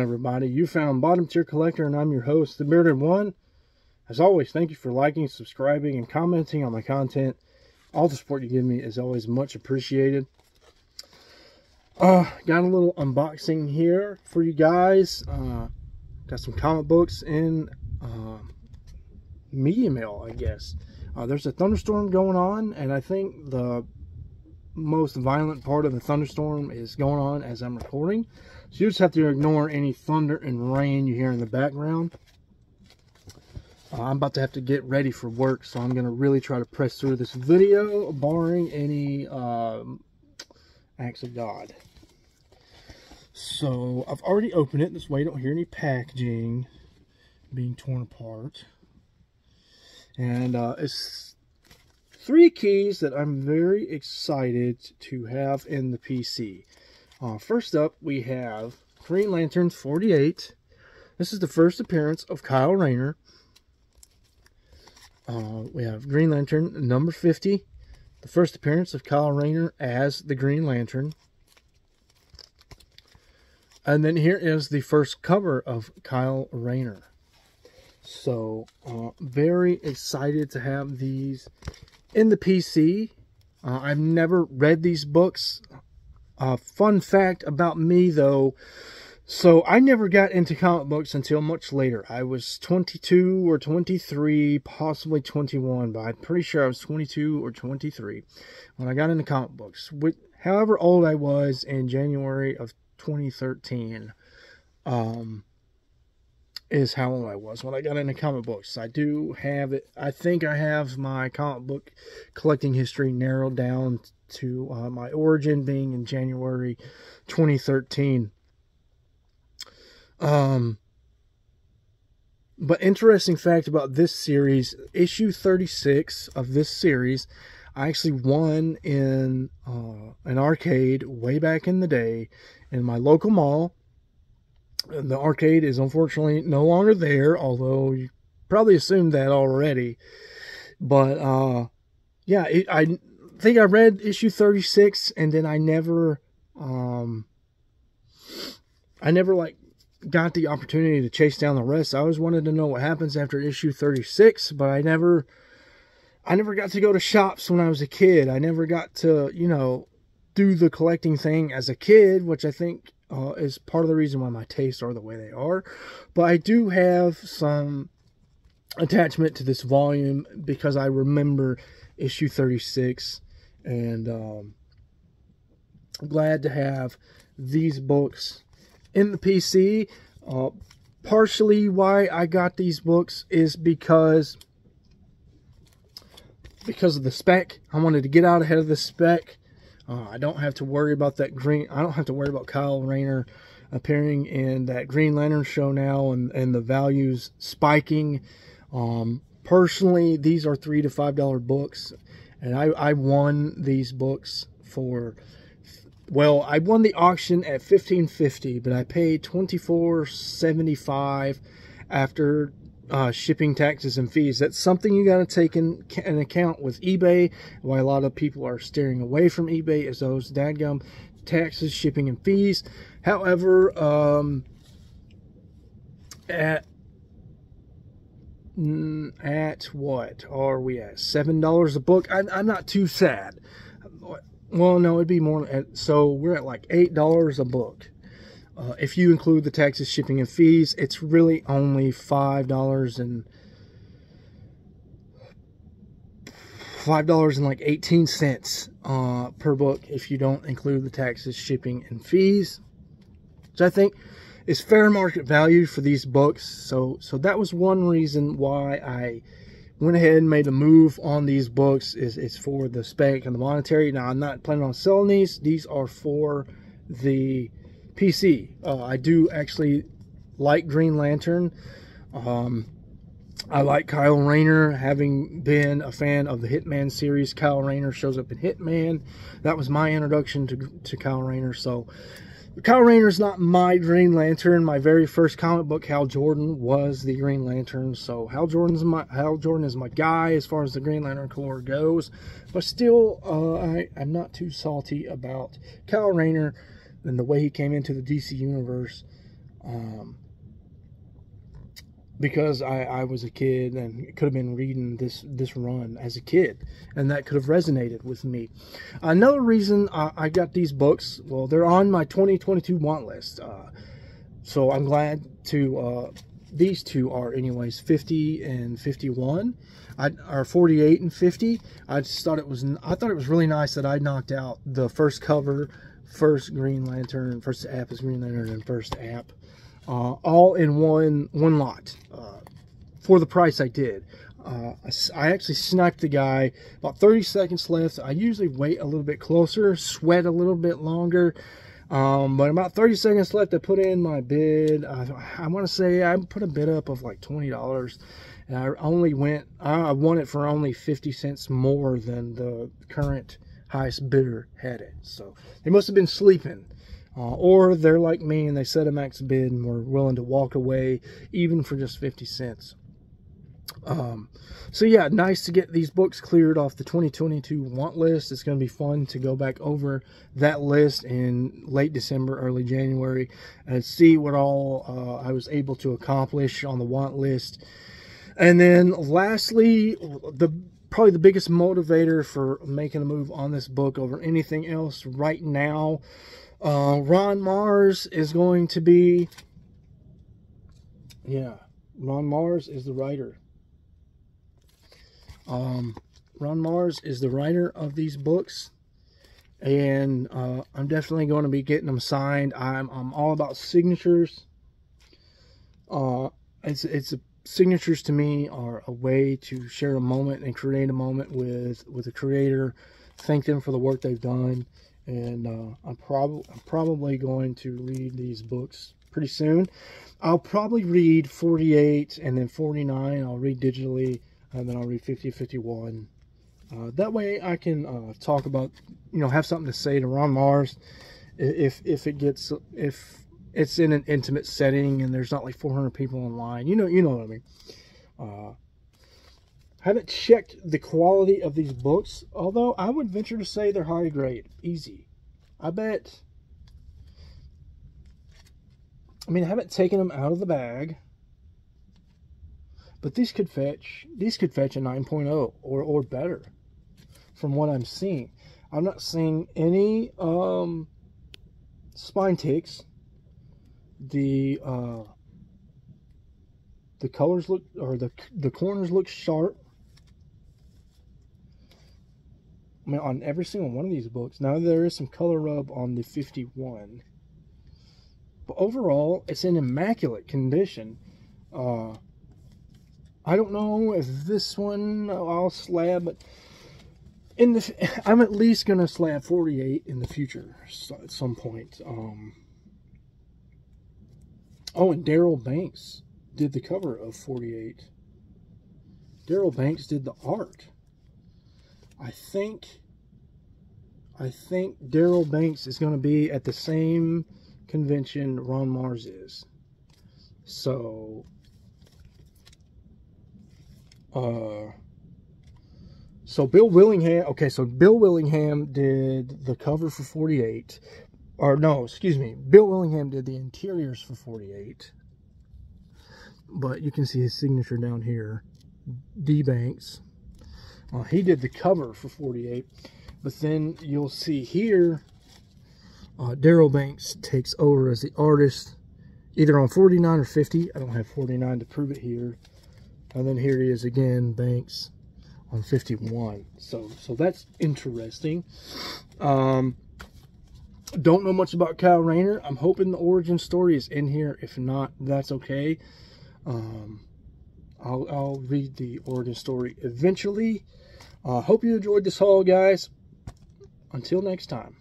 everybody? You found Bottom Tier Collector, and I'm your host, The Bearded One. As always, thank you for liking, subscribing, and commenting on my content. All the support you give me is always much appreciated. Got a little unboxing here for you guys. Got some comic books in media mail, I guess. There's a thunderstorm going on, and I think the most violent part of the thunderstorm is going on as I'm recording. So you just have to ignore any thunder and rain you hear in the background. I'm about to have to get ready for work, so I'm going to really try to press through this video, barring any acts of God. So I've already opened it. This way you don't hear any packaging being torn apart. And it's 3 keys that I'm very excited to have in the PC. First up, we have Green Lantern 48. This is the first appearance of Kyle Rayner. We have Green Lantern number 50. The first appearance of Kyle Rayner as the Green Lantern. And then here is the first cover of Kyle Rayner. So, very excited to have these in the PC. I've never read these books. Fun fact about me, though. So, I never got into comic books until much later. I was 22 or 23, possibly 21, but I'm pretty sure I was 22 or 23 when I got into comic books. However old I was in January of 2013, is how old I was when I got into comic books. I do have it. I think I have my comic book collecting history narrowed down to my origin being in January 2013. But interesting fact about this series, issue 36 of this series, I actually won in an arcade way back in the day in my local mall. The arcade is unfortunately no longer there, although you probably assumed that already. But yeah, I think I read issue 36, and then I never like got the opportunity to chase down the rest. I always wanted to know what happens after issue 36, but I never got to go to shops when I was a kid. I never got to, you know, do the collecting thing as a kid, which I think is part of the reason why my tastes are the way they are. But I do have some attachment to this volume because I remember issue 36, and I'm glad to have these books in the PC. Partially why I got these books is because of the spec. I wanted to get out ahead of the spec. I don't have to worry about that I don't have to worry about Kyle Rayner appearing in that Green Lantern show now and the values spiking. Personally, these are $3 to $5 books, and I won these books for, well, I won the auction at $15.50, but I paid $24.75 after shipping, taxes, and fees. That's something you got to take in account with eBay. Why a lot of people are steering away from eBay is those dadgum taxes, shipping, and fees. However, at what are we at? $7 a book. I'm not too sad. Well, no, it'd be more. So we're at like $8 a book. If you include the taxes, shipping, and fees, it's really only $5.18 per book if you don't include the taxes, shipping, and fees, which I think is fair market value for these books. So that was one reason why I went ahead and made a move on these books. Is for the spec and the monetary. Now, I'm not planning on selling these. These are for the PC. I do actually like Green Lantern. I like Kyle Rayner, having been a fan of the Hitman series. Kyle Rayner shows up in Hitman. That was my introduction to Kyle Rayner. So Kyle Rayner's not my Green Lantern. My very first comic book, Hal Jordan, was the Green Lantern. So Hal Jordan is my guy as far as the Green Lantern Corps goes. But still, I'm not too salty about Kyle Rayner and the way he came into the DC universe. Because I was a kid and could have been reading this run as a kid, and that could have resonated with me. Another reason I got these books, well, they're on my 2022 want list. So I'm glad to, these two are anyways, 50 and 51, or 48 and 50. I thought it was really nice that I knocked out the first cover, first Green Lantern, first app is Green Lantern, and first app, all in one lot, for the price I did. I actually sniped the guy. About 30 seconds left. I usually wait a little bit closer, sweat a little bit longer. But about 30 seconds left, I put in my bid. I want to say I put a bid up of like $20, and I won it for only 50 cents more than the current highest bidder had it. So they must have been sleeping, or they're like me and they set a max bid and were willing to walk away even for just 50 cents. So yeah, nice to get these books cleared off the 2022 want list. It's going to be fun to go back over that list in late December, early January, and see what all I was able to accomplish on the want list. And then lastly, probably the biggest motivator for making a move on this book over anything else right now, Ron Marz is going to be, yeah, Ron Marz is the writer. Ron Marz is the writer of these books, and I'm definitely going to be getting them signed. I'm all about signatures. Signatures to me are a way to share a moment and create a moment with a creator, thank them for the work they've done, and I'm probably going to read these books pretty soon. I'll probably read 48 and then 49. I'll read digitally. And then I'll read 50, 51. That way I can talk about, have something to say to Ron Marz if it's in an intimate setting and there's not like 400 people online. You know what I mean. Haven't checked the quality of these books, although I would venture to say they're high grade. Easy. I haven't taken them out of the bag. But these could fetch a 9.0 or better from what I'm seeing. I'm not seeing any spine ticks. The colors look, or the corners look sharp. On every single one of these books. Now there is some color rub on the 51. But overall, it's in immaculate condition. I don't know if this one I'll slab, but I'm at least going to slab 48 in the future at some point. Oh, and Daryl Banks did the cover of 48. Daryl Banks did the art. I think Daryl Banks is going to be at the same convention Ron Marz is. So Bill Willingham, okay, so Bill Willingham did the cover for 48, or no, excuse me, Bill Willingham did the interiors for 48, but you can see his signature down here, D. Banks. He did the cover for 48, but then you'll see here, Daryl Banks takes over as the artist, either on 49 or 50, I don't have 49 to prove it here. And then here he is again, Banks, on 51. So that's interesting. Don't know much about Kyle Rayner. I'm hoping the origin story is in here. If not, that's okay. I'll read the origin story eventually. Hope you enjoyed this haul, guys. Until next time.